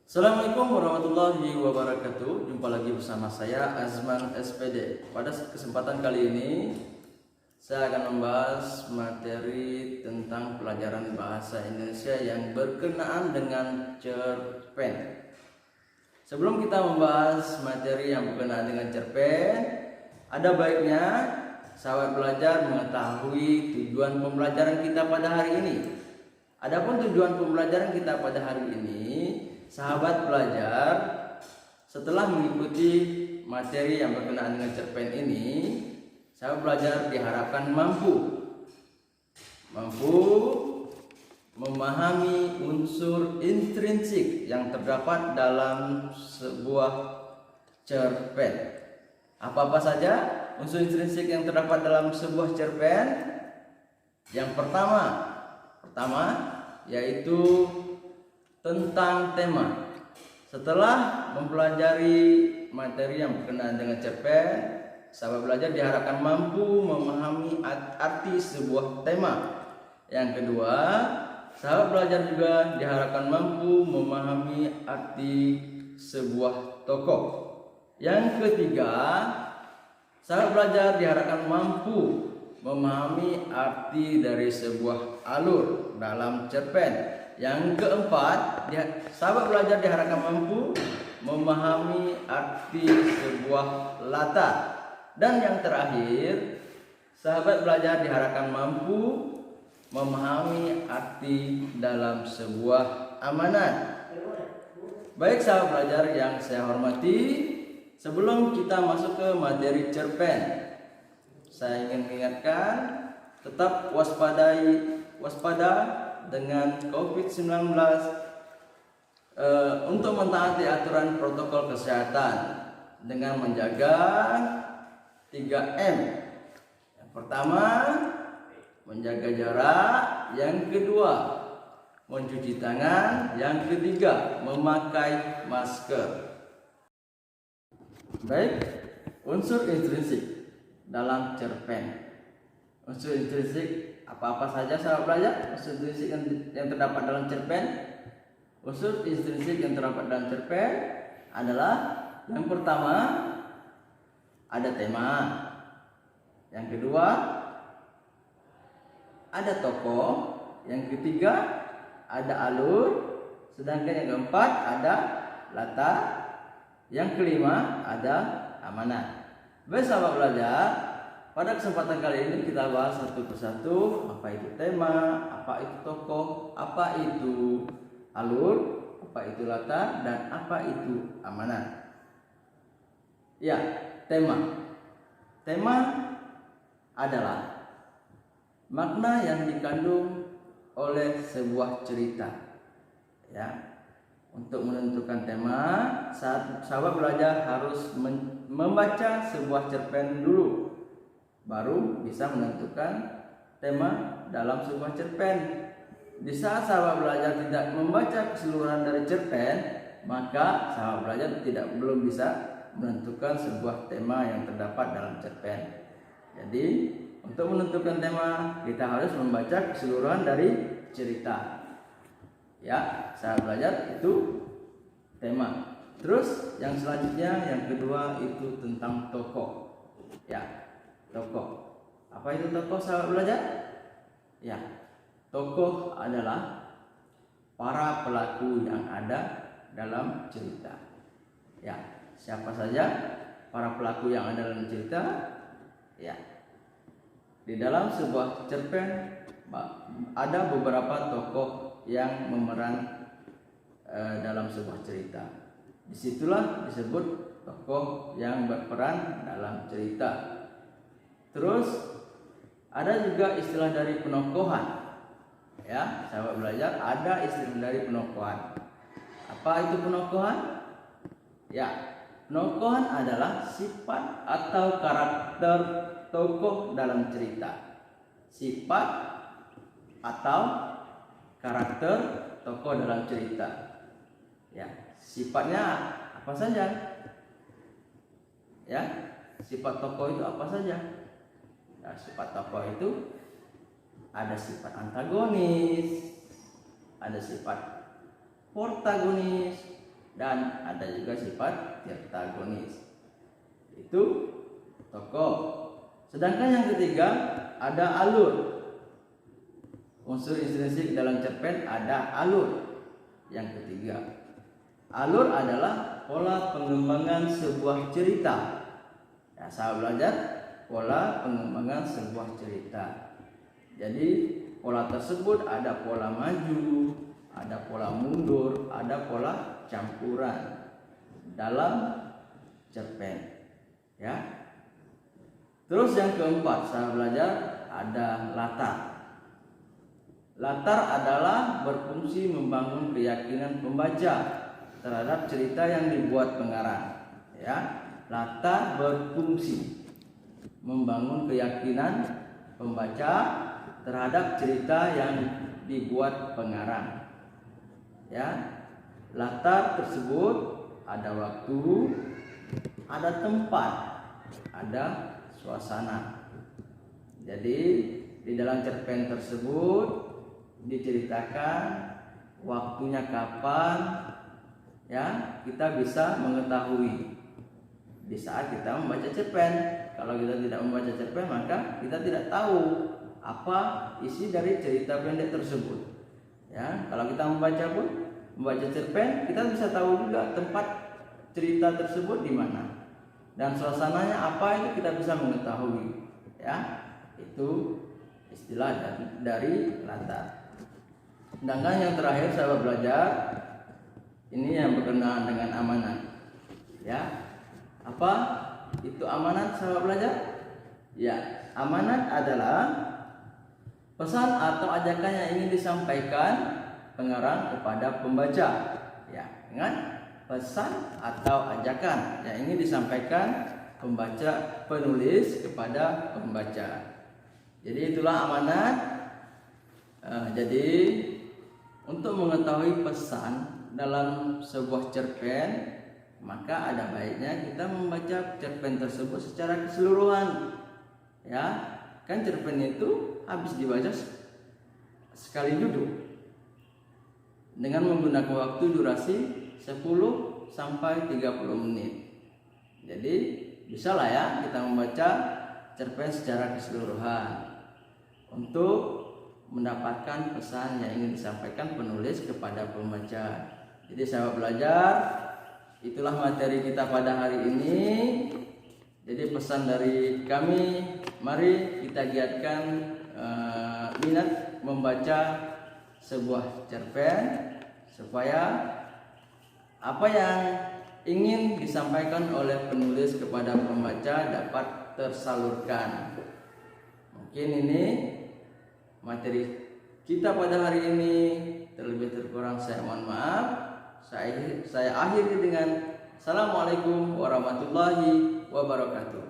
Assalamualaikum warahmatullahi wabarakatuh. Jumpa lagi bersama saya Azman SPD. Pada kesempatan kali ini saya akan membahas materi tentang pelajaran bahasa Indonesia yang berkenaan dengan cerpen. Sebelum kita membahas materi yang berkenaan dengan cerpen, ada baiknya sahabat belajar mengetahui tujuan pembelajaran kita pada hari ini. Adapun tujuan pembelajaran kita pada hari ini, sahabat belajar setelah mengikuti materi yang berkenaan dengan cerpen ini, sahabat belajar diharapkan mampu memahami unsur intrinsik yang terdapat dalam sebuah cerpen. Apa-apa saja unsur intrinsik yang terdapat dalam sebuah cerpen? Yang pertama yaitu tentang tema. Setelah mempelajari materi yang berkenaan dengan cerpen, sahabat belajar diharapkan mampu memahami arti sebuah tema. Yang kedua, sahabat belajar juga diharapkan mampu memahami arti sebuah tokoh. Yang ketiga, sahabat belajar diharapkan mampu memahami arti dari sebuah alur dalam cerpen. Yang keempat, sahabat belajar diharapkan mampu memahami arti sebuah latar. Dan yang terakhir, sahabat belajar diharapkan mampu memahami arti dalam sebuah amanat. Baik sahabat belajar yang saya hormati, sebelum kita masuk ke materi cerpen, saya ingin mengingatkan tetap waspada dengan COVID-19 untuk mentaati aturan protokol kesehatan dengan menjaga 3M. Yang pertama, menjaga jarak. Yang kedua, mencuci tangan. Yang ketiga, memakai masker. Baik, unsur intrinsik dalam cerpen. Unsur intrinsik apa-apa saja sahabat belajar? Unsur intrinsik yang terdapat dalam cerpen. Unsur intrinsik yang terdapat dalam cerpen adalah yang pertama, ada tema. Yang kedua, ada tokoh. Yang ketiga, ada alur. Sedangkan yang keempat, ada latar. Yang kelima, ada amanat. Baik sahabat belajar, pada kesempatan kali ini kita bahas satu persatu apa itu tema, apa itu tokoh, apa itu alur, apa itu latar, dan apa itu amanat. Ya, tema. Tema adalah makna yang dikandung oleh sebuah cerita. Ya. Untuk menentukan tema, sahabat belajar harus membaca sebuah cerpen dulu, baru bisa menentukan tema dalam sebuah cerpen. Di saat sahabat belajar tidak membaca keseluruhan dari cerpen, maka sahabat belajar belum bisa menentukan sebuah tema yang terdapat dalam cerpen. Jadi untuk menentukan tema, kita harus membaca keseluruhan dari cerita. Ya, sahabat belajar itu tema. Terus yang selanjutnya, yang kedua itu tentang tokoh. Ya, tokoh. Apa itu tokoh sahabat belajar? Ya, tokoh adalah para pelaku yang ada dalam cerita. Ya, siapa saja para pelaku yang ada dalam cerita? Ya, di dalam sebuah cerpen ada beberapa tokoh yang memeran dalam sebuah cerita. Disitulah disebut tokoh yang berperan dalam cerita. Terus ada juga istilah dari penokohan. Ya, sahabat belajar, ada istilah dari penokohan. Apa itu penokohan? Ya, penokohan adalah sifat atau karakter tokoh dalam cerita. Sifat atau karakter tokoh dalam cerita. Ya, sifatnya apa saja? Ya, sifat tokoh itu apa saja? Ya, sifat tokoh itu ada sifat antagonis, ada sifat protagonis, dan ada juga sifat tirtagonis. Itu tokoh. Sedangkan yang ketiga ada alur. Unsur intrinsik dalam cerpen ada alur. Yang ketiga, alur adalah pola pengembangan sebuah cerita. Ya, saya belajar pola pengembangan sebuah cerita. Jadi pola tersebut ada pola maju, ada pola mundur, ada pola campuran dalam cerpen. Ya. Terus yang keempat saya belajar ada latar. Latar adalah berfungsi membangun keyakinan pembaca terhadap cerita yang dibuat pengarang. Ya, latar berfungsi membangun keyakinan pembaca terhadap cerita yang dibuat pengarang. Ya, latar tersebut ada waktu, ada tempat, ada suasana. Jadi di dalam cerpen tersebut diceritakan waktunya kapan, ya, kita bisa mengetahui di saat kita membaca cerpen. Kalau kita tidak membaca cerpen, maka kita tidak tahu apa isi dari cerita pendek tersebut. Ya, kalau kita membaca cerpen, kita bisa tahu juga tempat cerita tersebut di mana dan suasananya apa, itu kita bisa mengetahui. Ya, itu istilah dari latar. Sedangkan yang terakhir saya belajar ini yang berkenaan dengan amanat. Ya, apa itu amanat saya belajar? Ya, amanat adalah pesan atau ajakan yang ingin disampaikan pengarang kepada pembaca. Ya, ingat, pesan atau ajakan yang ingin disampaikan penulis kepada pembaca. Jadi itulah amanat. Jadi untuk mengetahui pesan dalam sebuah cerpen, maka ada baiknya kita membaca cerpen tersebut secara keseluruhan. Ya, kan cerpen itu habis dibaca sekali duduk dengan menggunakan waktu durasi 10 sampai 30 menit. Jadi bisa lah ya kita membaca cerpen secara keseluruhan untuk mendapatkan pesan yang ingin disampaikan penulis kepada pembaca. Jadi sahabat belajar, itulah materi kita pada hari ini. Jadi pesan dari kami, mari kita giatkan minat membaca sebuah cerpen supaya apa yang ingin disampaikan oleh penulis kepada pembaca dapat tersalurkan. Mungkin ini materi kita pada hari ini. Terlebih terkurang saya mohon maaf. Saya akhiri dengan Assalamualaikum warahmatullahi wabarakatuh.